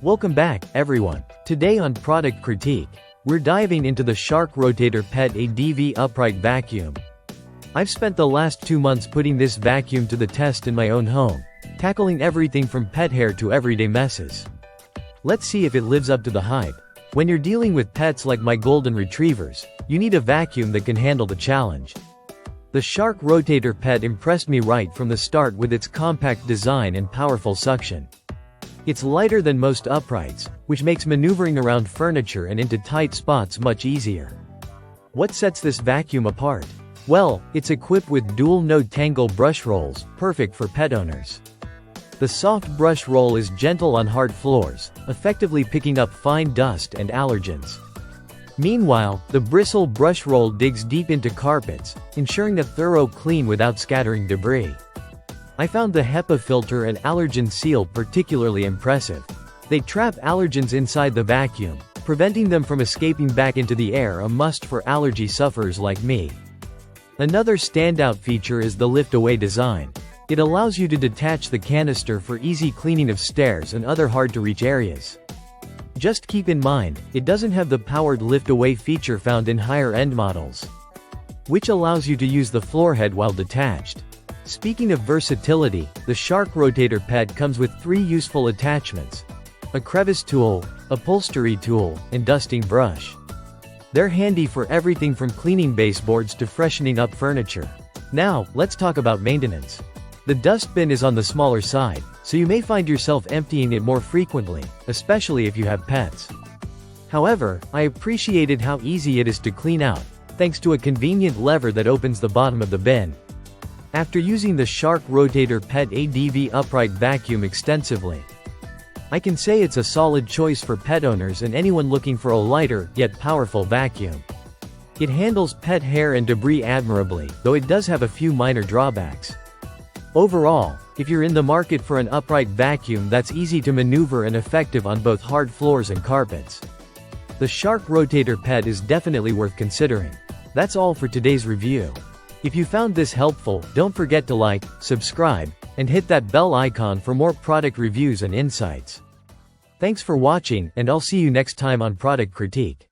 Welcome back, everyone. Today on Product Critique, we're diving into the Shark Rotator Pet ADV Upright Vacuum. I've spent the last 2 months putting this vacuum to the test in my own home, tackling everything from pet hair to everyday messes. Let's see if it lives up to the hype. When you're dealing with pets like my golden retrievers, you need a vacuum that can handle the challenge. The Shark Rotator Pet impressed me right from the start with its compact design and powerful suction. It's lighter than most uprights, which makes maneuvering around furniture and into tight spots much easier. What sets this vacuum apart? Well, it's equipped with dual-node tangle brush rolls, perfect for pet owners. The soft brush roll is gentle on hard floors, effectively picking up fine dust and allergens. Meanwhile, the bristle brush roll digs deep into carpets, ensuring a thorough clean without scattering debris. I found the HEPA filter and allergen seal particularly impressive. They trap allergens inside the vacuum, preventing them from escaping back into the air, a must for allergy sufferers like me. Another standout feature is the lift-away design. It allows you to detach the canister for easy cleaning of stairs and other hard-to-reach areas. Just keep in mind, it doesn't have the powered lift-away feature found in higher-end models, which allows you to use the floorhead while detached. Speaking of versatility, the Shark Rotator Pet comes with 3 useful attachments: a crevice tool, upholstery tool, and dusting brush. They're handy for everything from cleaning baseboards to freshening up furniture. Now, let's talk about maintenance. The dustbin is on the smaller side, so you may find yourself emptying it more frequently, especially if you have pets. However, I appreciated how easy it is to clean out, thanks to a convenient lever that opens the bottom of the bin. After using the Shark Rotator Pet ADV Upright Vacuum extensively, I can say it's a solid choice for pet owners and anyone looking for a lighter, yet powerful vacuum. It handles pet hair and debris admirably, though it does have a few minor drawbacks. Overall, if you're in the market for an upright vacuum that's easy to maneuver and effective on both hard floors and carpets, the Shark Rotator Pet is definitely worth considering. That's all for today's review. If you found this helpful, don't forget to like, subscribe, and hit that bell icon for more product reviews and insights. Thanks for watching, and I'll see you next time on Product Critique.